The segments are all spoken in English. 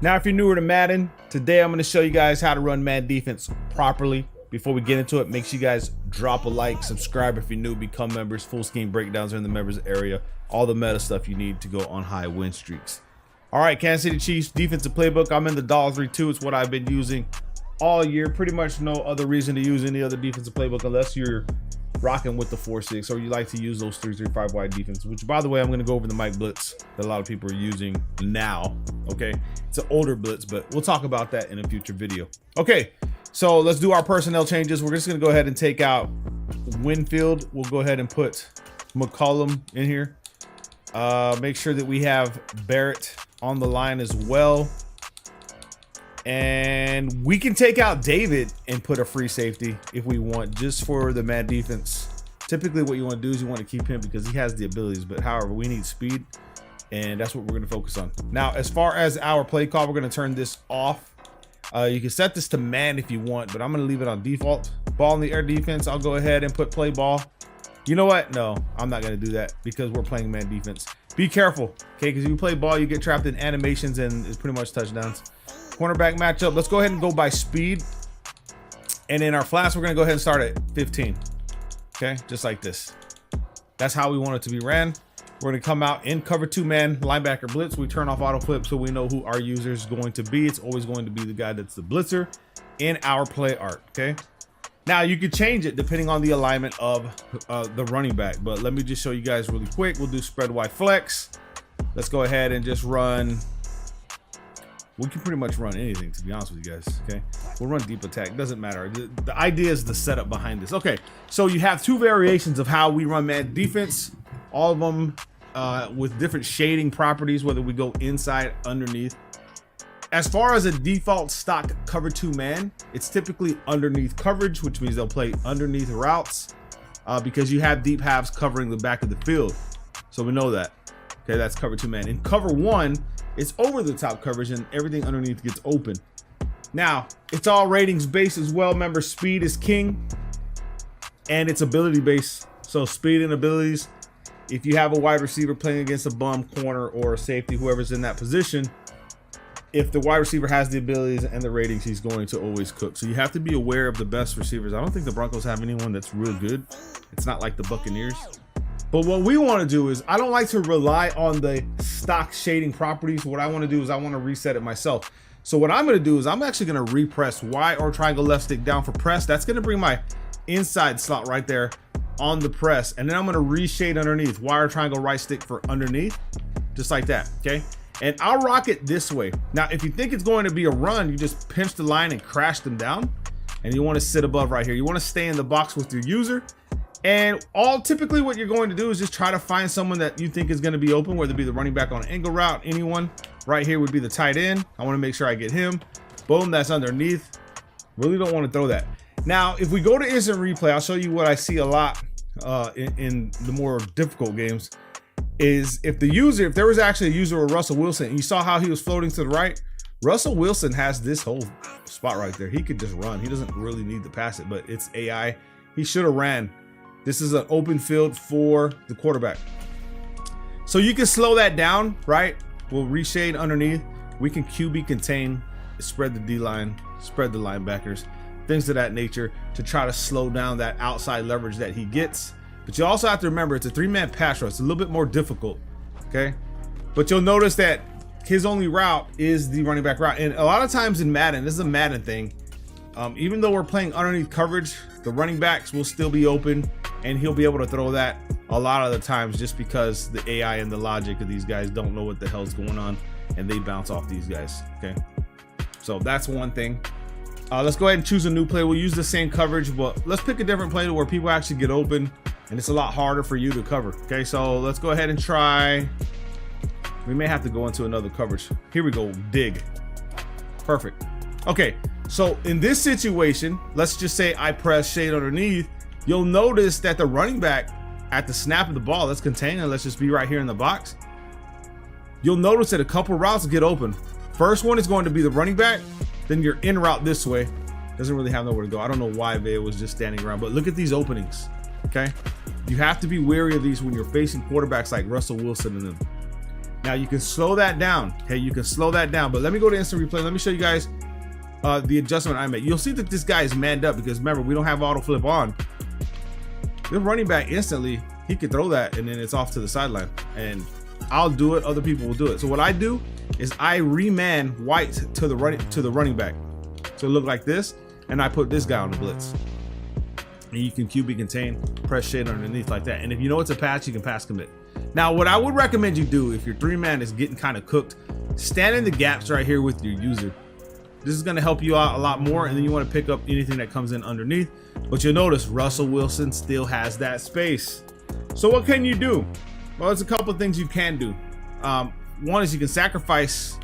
Now, if you're newer to Madden, today I'm going to show you guys how to run Madden defense properly. Before we get into it, make sure you guys drop a like, subscribe if you're new, become members. Full scheme breakdowns are in the members area. All the meta stuff you need to go on high win streaks. All right, Kansas City Chiefs defensive playbook. I'm in the $3.2. It's what I've been using all year. Pretty much no other reason to use any other defensive playbook unless you're rocking with the 4-6 or you like to use those 3-3-5 wide defense, which, by the way, I'm going to go over the Mike blitz that a lot of people are using now. Okay, it's an older blitz, but we'll talk about that in a future video. Okay, so let's do our personnel changes. We're just going to go ahead and take out Winfield. We'll go ahead and put McCollum in here. Make sure that we have Barrett on the line as well. And we can take out David and put a free safety if we want, just for the mad defense. Typically what you want to do is you want to keep him because he has the abilities, but however, we need speed, and that's what we're going to focus on. Now, as far as our play call, we're going to turn this off. You can set this to man if you want, but I'm going to leave it on default. Ball in the air defense, I'll go ahead and put play ball. You know what? No, I'm not going to do that because we're playing man defense. Be careful, okay? Because if you play ball, you get trapped in animations and it's pretty much touchdowns. Cornerback matchup, let's go ahead and go by speed. And in our flats, we're going to go ahead and start at 15. Okay, just like this. That's how we want it to be ran. We're going to come out in cover 2-man linebacker blitz. We turn off auto flip so we know who our user is going to be. It's always going to be the guy that's the blitzer in our play art. Okay, now you could change it depending on the alignment of the running back, but let me just show you guys really quick. We'll do spread wide flex. Let's go ahead and just run. We can pretty much run anything, to be honest with you guys. Okay, we'll run deep attack, doesn't matter. The idea is the setup behind this. Okay, so you have two variations of how we run man defense, all of them with different shading properties, whether we go inside, underneath. As far as a default stock cover 2-man, it's typically underneath coverage, which means they'll play underneath routes because you have deep halves covering the back of the field. So we know that. Okay, that's cover 2-man. In cover 1, it's over the top coverage and everything underneath gets open. Now, it's all ratings based as well. Remember, speed is king and it's ability based. So speed and abilities. If you have a wide receiver playing against a bum, corner, or a safety, whoever's in that position, if the wide receiver has the abilities and the ratings, he's going to always cook. So you have to be aware of the best receivers. I don't think the Broncos have anyone that's real good. It's not like the Buccaneers. But what we want to do is, I don't like to rely on the stock shading properties. What I want to do is I want to reset it myself. So what I'm going to do is I'm actually going to repress Y or triangle left stick down for press. That's going to bring my inside slot right there on the press. And then I'm going to reshade underneath, Y or triangle right stick for underneath, just like that. Okay. And I'll rock it this way. Now, if you think it's going to be a run, you just pinch the line and crash them down. And you want to sit above right here. You want to stay in the box with your user. And typically what you're going to do is just try to find someone that you think is going to be open, whether it be the running back on an angle route, anyone. Right here would be the tight end. I want to make sure I get him. Boom, that's underneath. Really don't want to throw that. Now, if we go to instant replay, I'll show you what I see a lot in the more difficult games. Is if there was actually a user of Russell Wilson, and you saw how he was floating to the right, Russell Wilson has this whole spot right there. He could just run. He doesn't really need to pass it, but it's AI. He should have ran. This is an open field for the quarterback. So you can slow that down, right? We'll reshade underneath. We can QB contain, spread the D-line, spread the linebackers, things of that nature to try to slow down that outside leverage that he gets. But you also have to remember it's a 3-man pass rush. It's a little bit more difficult, okay? But you'll notice that his only route is the running back route. And a lot of times in Madden, this is a Madden thing. Even though we're playing underneath coverage, the running backs will still be open and he'll be able to throw that a lot of the times just because the AI and the logic of these guys don't know what the hell's going on and they bounce off these guys, okay? So that's one thing. Let's go ahead and choose a new play. We'll use the same coverage, but let's pick a different play where people actually get open and it's a lot harder for you to cover, okay? So let's go ahead and try. We may have to go into another coverage. Here we go, dig. Perfect. Okay, so in this situation, let's just say I press shade underneath. You'll notice that the running back at the snap of the ball, let's contain it. Let's just be right here in the box. You'll notice that a couple routes get open. First one is going to be the running back. Then your in route this way. Doesn't really have nowhere to go. I don't know why Vea was just standing around, but look at these openings, okay? You have to be wary of these when you're facing quarterbacks like Russell Wilson and them. Now you can slow that down. Okay, you can slow that down. But let me go to instant replay. Let me show you guys the adjustment I made. You'll see that this guy is manned up because remember, we don't have auto flip on. The running back instantly, he can throw that and then it's off to the sideline. And I'll do it, other people will do it. So what I do is I reman White to the running back. So it look like this, and I put this guy on the blitz. And you can QB contain, press shade underneath like that. And if you know it's a pass, you can pass commit. Now, what I would recommend you do if your 3-man is getting kind of cooked, stand in the gaps right here with your user. This is going to help you out a lot more, and then you want to pick up anything that comes in underneath. But you'll notice Russell Wilson still has that space. So what can you do? Well, there's a couple of things you can do. One is you can sacrifice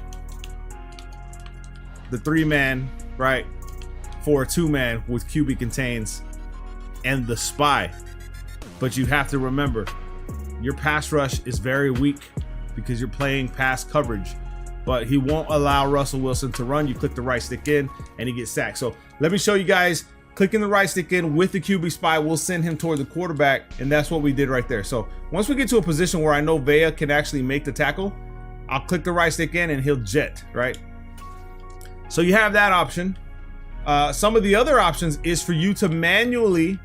the 3-man, right, for a 2-man with QB contains and the spy. But you have to remember, your pass rush is very weak because you're playing pass coverage. But he won't allow Russell Wilson to run. You click the right stick in and he gets sacked. So let me show you guys, clicking the right stick in with the QB spy will send him toward the quarterback, and that's what we did right there. So once we get to a position where I know Vea can actually make the tackle, I'll click the right stick in and he'll jet, right? So you have that option. Some of the other options is for you to manually,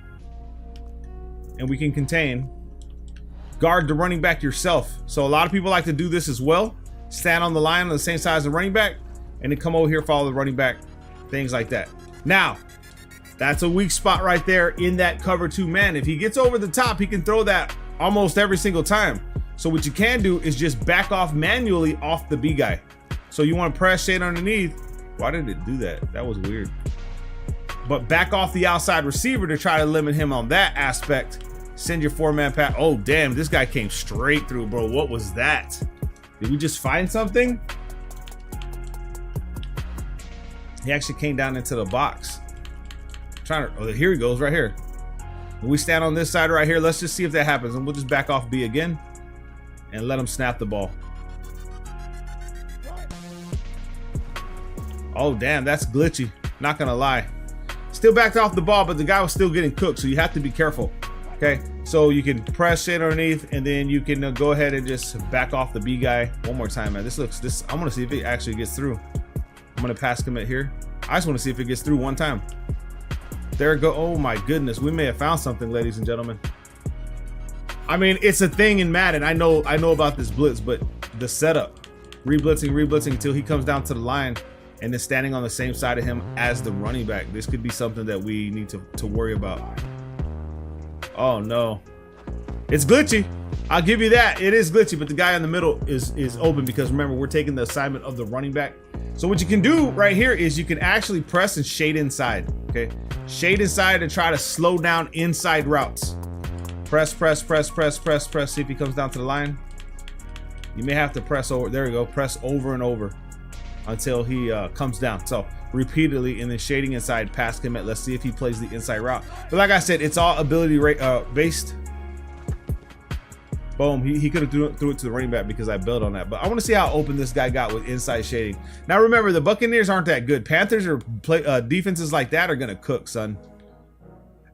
and we can contain, guard the running back yourself. So a lot of people like to do this as well. Stand on the line on the same side as the running back, and then come over here, follow the running back, things like that. Now, that's a weak spot right there in that cover 2-man. If he gets over the top, he can throw that almost every single time. So what you can do is just back off manually off the B guy. So you want to press shade underneath. Why did it do that? That was weird. But back off the outside receiver to try to limit him on that aspect. Send your 4-man pass. Oh, damn, this guy came straight through, bro. What was that? Did we just find something? He actually came down into the box. Oh, here he goes right here. We stand on this side right here. Let's just see if that happens, and we'll just back off B again and let him snap the ball. Oh, damn, that's glitchy. Not gonna lie. Still backed off the ball, but the guy was still getting cooked, so you have to be careful. Okay, so you can press it underneath, and then you can go ahead and just back off the B guy one more time, man. I'm gonna see if it actually gets through. I'm gonna pass commit here. I just want to see if it gets through one time. There it go. Oh my goodness, we may have found something, ladies and gentlemen. I mean, it's a thing in Madden. I know about this blitz, but the setup, reblitzing until he comes down to the line, and then standing on the same side of him as the running back. This could be something that we need to worry about. Oh no, it's glitchy. I'll give you that. It is glitchy, but the guy in the middle is open because remember, we're taking the assignment of the running back. So what you can do right here is you can actually press and shade inside. Okay, shade inside and try to slow down inside routes. Press. See if he comes down to the line. You may have to press over. There we go. Press over and over until he comes down. So repeatedly, and then shading inside, pass commit. Let's see if he plays the inside route. But like I said, it's all ability based. Boom, he could have threw it to the running back because I built on that. But I want to see how open this guy got with inside shading. Now remember, the Buccaneers aren't that good. Panthers or defenses like that are gonna cook, son.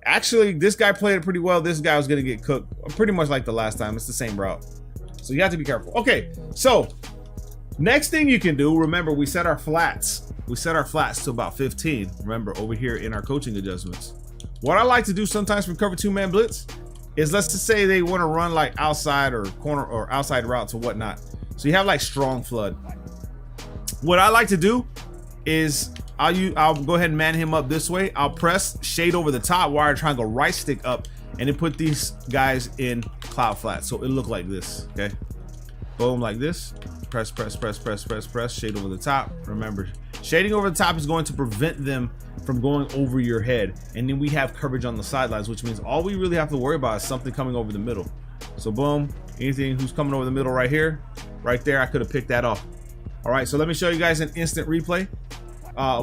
Actually, this guy played it pretty well. This guy was gonna get cooked pretty much like the last time. It's the same route, so you have to be careful. Okay, so next thing you can do, remember, we set our flats. We set our flats to about 15. Remember, over here in our coaching adjustments. What I like to do sometimes from cover 2-man blitz is, let's just say they want to run like outside or corner or outside routes or whatnot. So you have like strong flood. What I like to do is I'll go ahead and man him up this way. I'll press shade over the top, wire triangle, right stick up, and then put these guys in cloud flat. So it look like this, okay? Boom, like this. Press, shade over the top. Remember, shading over the top is going to prevent them from going over your head. And then we have coverage on the sidelines, which means all we really have to worry about is something coming over the middle. So boom, anything who's coming over the middle right here, right there, I could have picked that off. All right, so let me show you guys an instant replay.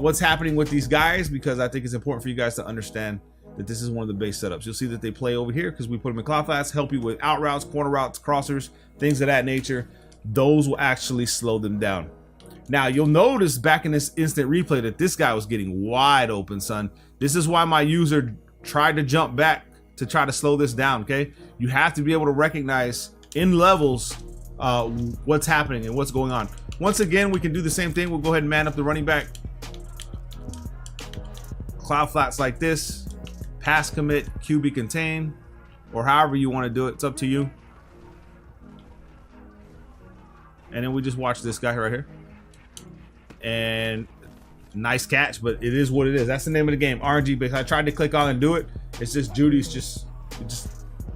What's happening with these guys, because I think it's important for you guys to understand that this is one of the base setups. You'll see that they play over here because we put them in cloud flats, help you with out routes, corner routes, crossers, things of that nature. Those will actually slow them down. Now you'll notice back in this instant replay that this guy was getting wide open, son. This is why my user tried to jump back to try to slow this down, okay? You have to be able to recognize in levels what's happening and what's going on. Once again, we can do the same thing. We'll go ahead and man up the running back. Cloud flats like this, pass commit, QB contain, or however you want to do it. It's up to you. And then we just watch this guy right here. And nice catch, but it is what it is. That's the name of the game, RNG base. I tried to click on and do it. It's just Judy's just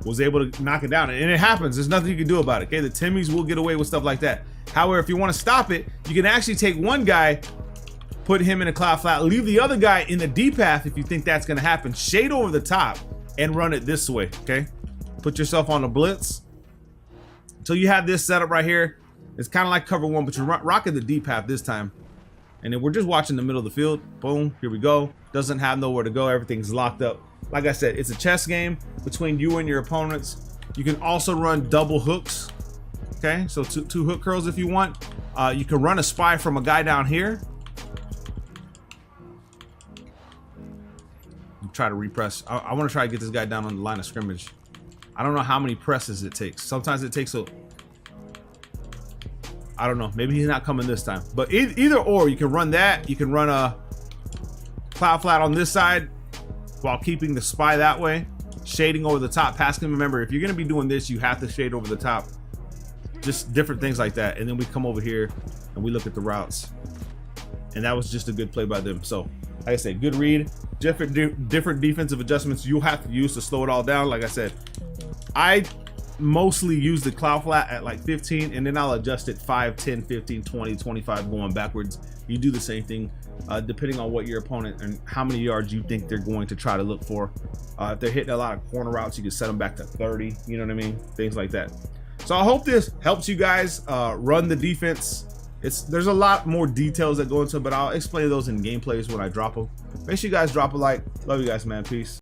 was able to knock it down. And it happens. There's nothing you can do about it. Okay, the Timmies will get away with stuff like that. However, if you want to stop it, you can actually take one guy, put him in a cloud flat, leave the other guy in the D path if you think that's going to happen. Shade over the top and run it this way, okay? Put yourself on a blitz. Until you have this setup right here. It's kind of like cover one, but you're rocking the D path this time. And then we're just watching the middle of the field. Boom, here we go. Doesn't have nowhere to go. Everything's locked up. Like I said, it's a chess game between you and your opponents. You can also run double hooks. Okay, so two hook curls if you want. You can run a spy from a guy down here. Try to repress. I want to try to get this guy down on the line of scrimmage. I don't know how many presses it takes. Sometimes it takes I don't know. Maybe he's not coming this time. But either or, you can run that. You can run a cloud flat on this side while keeping the spy that way. Shading over the top. Passing. Remember, if you're going to be doing this, you have to shade over the top. Just different things like that. And then we come over here and we look at the routes. And that was just a good play by them. So, like I said, good read. Different defensive adjustments you'll have to use to slow it all down. Like I said, I mostly use the cloud flat at like 15, and then I'll adjust it 5, 10, 15, 20, 25 going backwards. You do the same thing depending on what your opponent and how many yards you think they're going to try to look for. If they're hitting a lot of corner routes, you can set them back to 30, you know what I mean? Things like that. So I hope this helps you guys run the defense. There's a lot more details that go into it, but I'll explain those in gameplays when I drop them. Make sure you guys drop a like. Love you guys, man. Peace.